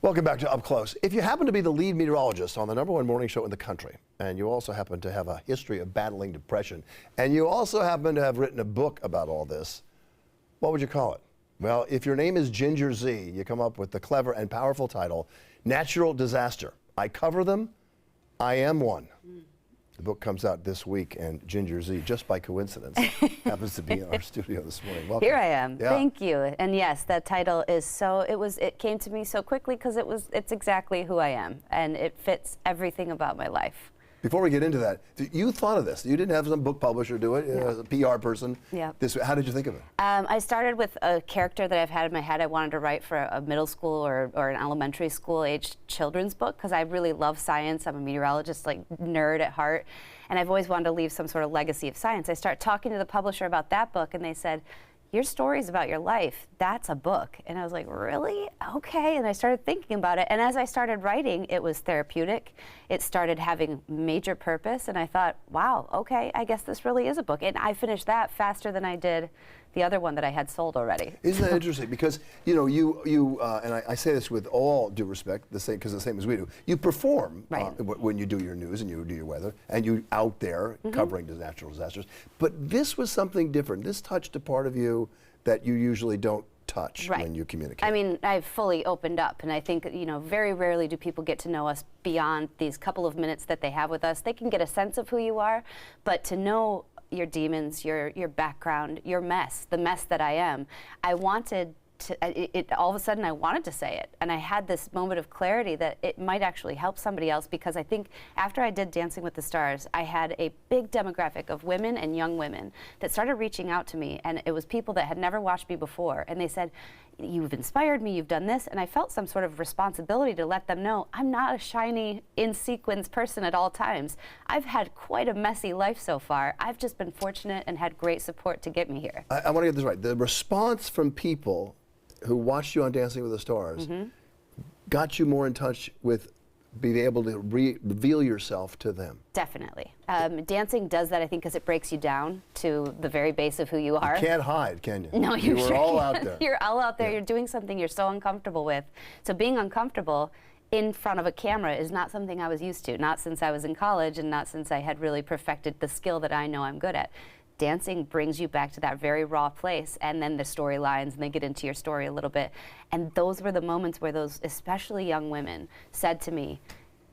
Welcome back to Up Close. If you happen to be the lead meteorologist on the #1 morning show in the country, and you also happen to have a history of battling depression, and you also happen to have written a book about all this, what would you call it? Well, if your name is Ginger Zee, you come up with the clever and powerful title, Natural Disaster. I cover them, I am one. The book comes out this week, and Ginger Zee, just by coincidence, happens to be in our studio this morning. Welcome. Here I am. Yeah. Thank you. And yes, that title is so, it came to me so quickly because it's exactly who I am, and it fits everything about my life. Before we get into that, you thought of this. You didn't have some book publisher do it, No. a PR person. Yeah. How did you think of it? I started with a character that I've had in my head. I wanted to write for a middle school or an elementary school aged children's book because I really love science. I'm a meteorologist, like nerd at heart, and I've always wanted to leave some sort of legacy of science. I started talking to the publisher about that book, and they said, your stories about your life, that's a book. And I was like, really? Okay. And I started thinking about it. And as I started writing, it was therapeutic. It started having major purpose. And I thought, wow, okay, I guess this really is a book. And I finished that faster than I did the other one that I had sold already. Isn't that interesting? Because, you know, and I say this with all due respect, because the same as we do, you perform when you do your news and you do your weather, and you out there covering natural disasters. But this was something different. This touched a part of you that you usually don't touch when you communicate. I mean, I've fully opened up, and I think, you know, very rarely do people get to know us beyond these couple of minutes that they have with us. They can get a sense of who you are, but to know your demons, your background, your mess, the mess that I am, I wanted to, all of a sudden I wanted to say it, and I had this moment of clarity that it might actually help somebody else, because I think after I did Dancing with the Stars, I had a big demographic of women and young women that started reaching out to me, and it was people that had never watched me before, and they said, you've inspired me, you've done this, and I felt some sort of responsibility to let them know I'm not a shiny, in-sequence person at all times. I've had quite a messy life so far. I've just been fortunate and had great support to get me here. I want to get this right. The response from people who watched you on Dancing with the Stars got you more in touch with being able to reveal yourself to them. Definitely. Dancing does that, I think, because it breaks you down to the very base of who you are. You can't hide, can you? No, you were sure all can't. out there. You're all out there. You're doing something you're so uncomfortable with. So being uncomfortable in front of a camera is not something I was used to, not since I was in college and not since I had really perfected the skill that I know I'm good at. Dancing brings you back to that very raw place, and then the storylines, and they get into your story a little bit. And those were the moments where those, especially young women, said to me,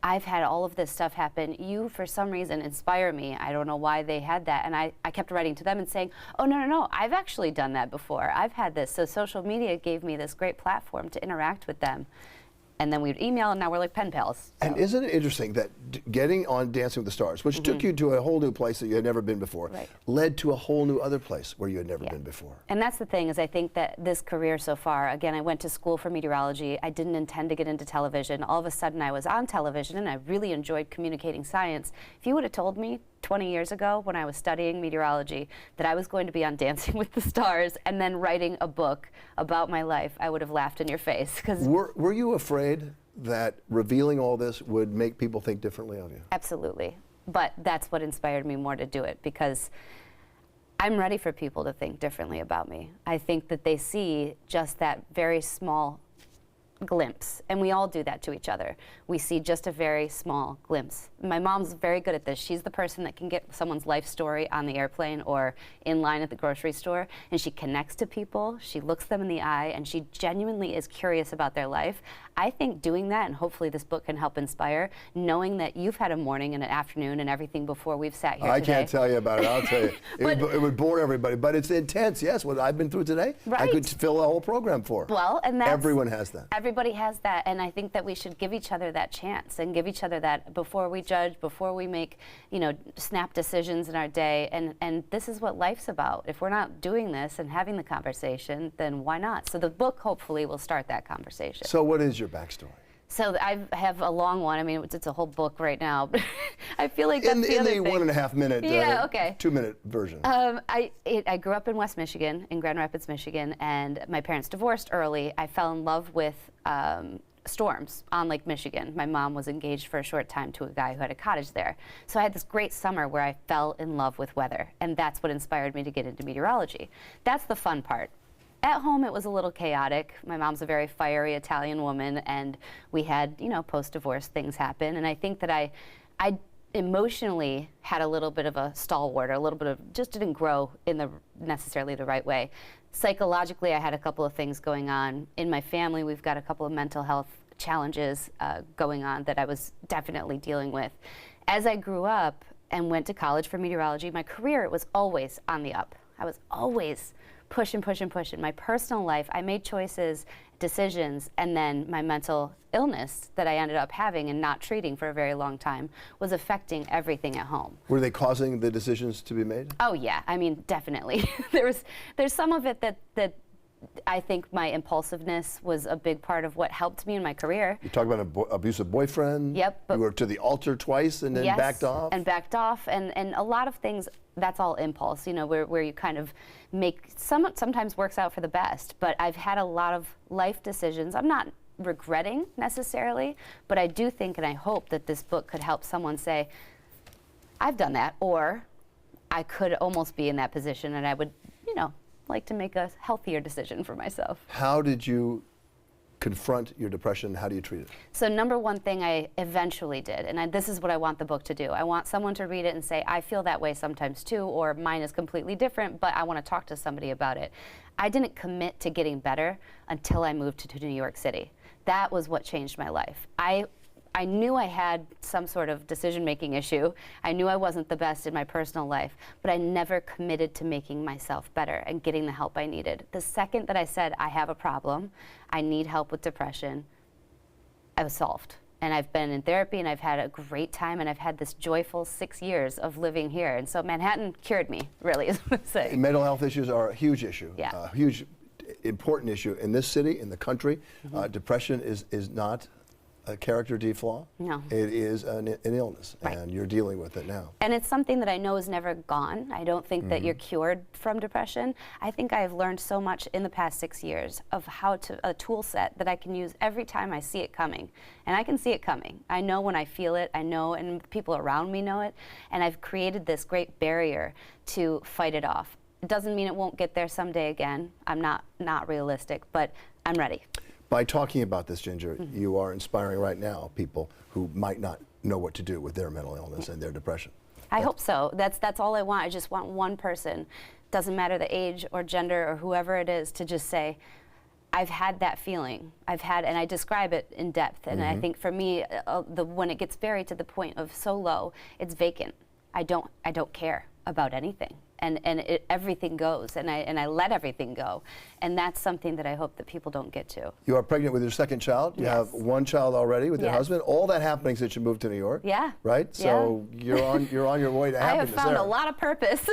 I've had all of this stuff happen. You, for some reason, inspire me. I don't know why they had that. And I kept writing to them and saying, oh, no, I've actually done that before. I've had this. So social media gave me this great platform to interact with them. And then we'd email, and now we're like pen pals. So. And isn't it interesting that getting on Dancing with the Stars, which took you to a whole new place that you had never been before, led to a whole new other place where you had never been before? And that's the thing, is I think that this career so far, again, I went to school for meteorology. I didn't intend to get into television. All of a sudden, I was on television, and I really enjoyed communicating science. If you would have told me 20 years ago when I was studying meteorology that I was going to be on Dancing with the Stars and then writing a book about my life, I would have laughed in your face. Were you afraid that revealing all this would make people think differently of you? Absolutely. But that's what inspired me more to do it, because I'm ready for people to think differently about me. I think that they see just that very small glimpse, and we all do that to each other. We see just a very small glimpse. My mom's very good at this. She's the person that can get someone's life story on the airplane or in line at the grocery store, and she connects to people, she looks them in the eye, and she genuinely is curious about their life. I think doing that, and hopefully this book can help inspire, knowing that you've had a morning and an afternoon and everything before we've sat here I today. can't tell you about it, I'll tell you. It would bore everybody, but it's intense, yes. What I've been through today, I could fill a whole program for. Well, and that's... Everyone has that. Everybody has that, and I think that we should give each other that chance and give each other that before we judge, before we make, you know, snap decisions in our day, and this is what life's about. If we're not doing this and having the conversation, then why not? So the book hopefully will start that conversation. So what is your backstory? So I have a long one. I mean, it's a whole book right now. I feel like that's the other thing. In the 1.5 minute, 2-minute version. I grew up in West Michigan, in Grand Rapids, Michigan, and my parents divorced early. I fell in love with storms on Lake Michigan. My mom was engaged for a short time to a guy who had a cottage there. So I had this great summer where I fell in love with weather, and that's what inspired me to get into meteorology. That's the fun part. At home, it was a little chaotic. My mom's a very fiery Italian woman, and we had, you know, post-divorce things happen. And I think that I emotionally had a little bit of a stalwart, or a little bit of, just didn't grow in necessarily the right way. Psychologically, I had a couple of things going on. In my family, we've got a couple of mental health challenges going on that I was definitely dealing with. As I grew up and went to college for meteorology, my career was always on the up. I was always pushing. My personal life, I made choices, decisions, and then my mental illness that I ended up having and not treating for a very long time was affecting everything at home. Were they causing the decisions to be made? Oh yeah, I mean, definitely. There's some of it that I think my impulsiveness was a big part of what helped me in my career. You talk about an abusive boyfriend. Yep. You were to the altar twice and then yes, backed off. and backed off, and a lot of things, that's all impulse, you know, where you kind of make, sometimes works out for the best, but I've had a lot of life decisions. I'm not regretting necessarily, but I do think and I hope that this book could help someone say, I've done that, or I could almost be in that position and I would, you know, like to make a healthier decision for myself. How did you confront your depression? How do you treat it? So number one thing I eventually did, and this is what I want the book to do. I want someone to read it and say, I feel that way sometimes too, or mine is completely different, but I want to talk to somebody about it. I didn't commit to getting better until I moved to New York City. That was what changed my life. I knew I had some sort of decision-making issue. I knew I wasn't the best in my personal life, but I never committed to making myself better and getting the help I needed. The second that I said, I have a problem, I need help with depression, I was solved. And I've been in therapy and I've had a great time and I've had this joyful 6 years of living here. And so Manhattan cured me, really, is what I'm saying. Mental health issues are a huge issue. Yeah. A huge, important issue in this city, in the country. Depression is not a character deflaw. No. It is an illness, Right. and you're dealing with it now. And it's something that I know is never gone. I don't think that you're cured from depression. I think I've learned so much in the past 6 years of how to, a tool set that I can use every time I see it coming. And I can see it coming. I know when I feel it, I know, and people around me know it. And I've created this great barrier to fight it off. It doesn't mean it won't get there someday again. I'm not realistic, but I'm ready. By talking about this, Ginger, you are inspiring right now people who might not know what to do with their mental illness and their depression. I hope so. That's all I want. I just want one person, doesn't matter the age or gender or whoever it is, to just say, I've had that feeling. I've had, and I describe it in depth. And I think for me, when it gets buried to the point of so low, it's vacant. I don't care about anything. And everything goes, and I let everything go, and that's something that I hope that people don't get to. You are pregnant with your second child. You have one child already with your Yes. husband. All that happening since you moved to New York. Yeah. Right. So you're on your way to I happiness. have found there. a lot of purpose.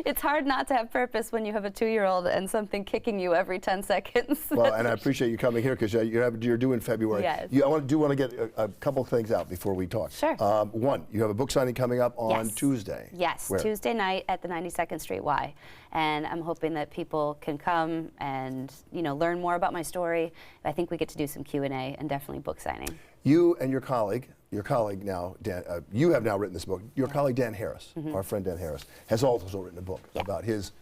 It's hard not to have purpose when you have a 2-year-old and something kicking you every 10 seconds. Well, and I appreciate you coming here because you're due in February. Yes. I want to get a couple things out before we talk. Sure. One, you have a book signing coming up on Yes. Tuesday. Yes, Where? Tuesday night at the 92nd Street Y. And I'm hoping that people can come and, you know, learn more about my story. I think we get to do some Q&A and definitely book signing. You and your colleague now, Dan, you have now written this book. Your colleague Dan Harris, our friend Dan Harris, has also written a book about his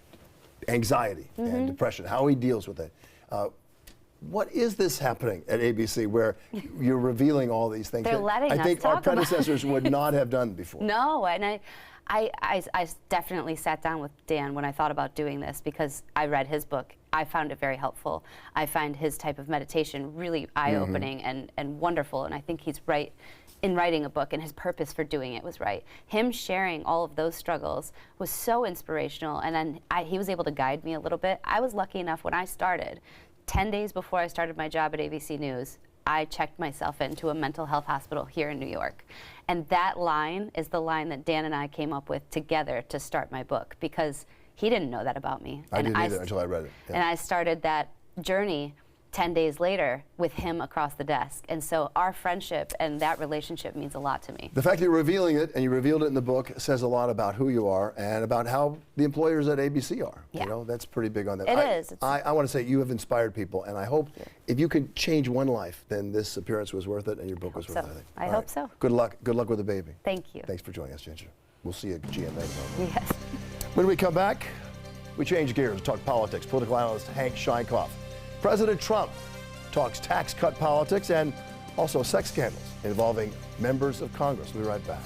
anxiety and depression, how he deals with it. What is this happening at ABC where you're revealing all these things They're that letting I us think talk our about predecessors would not have done before? No, and I definitely sat down with Dan when I thought about doing this because I read his book. I found it very helpful. I find his type of meditation really eye-opening and wonderful, and I think he's right in writing a book, and his purpose for doing it was right. Him sharing all of those struggles was so inspirational, and then he was able to guide me a little bit. I was lucky enough when I started, 10 days before I started my job at ABC News, I checked myself into a mental health hospital here in New York. And that line is the line that Dan and I came up with together to start my book, because he didn't know that about me. I didn't either until I read it. Yeah. And I started that journey 10 days later with him across the desk. And so our friendship and that relationship means a lot to me. The fact that you're revealing it, and you revealed it in the book, says a lot about who you are and about how the employers at ABC are. Yeah. You know, that's pretty big on that. It is. I want to say you have inspired people, and I hope if you can change one life, then this appearance was worth it, and your book was worth it, I think. I All hope right. so. Good luck. Good luck with the baby. Thank you. Thanks for joining us, Ginger. We'll see you at GMA tomorrow. Yes. When we come back, We change gears to talk politics. Political analyst Hank Scheinkoff. President Trump talks tax cut politics and also sex scandals involving members of Congress. We'll be right back.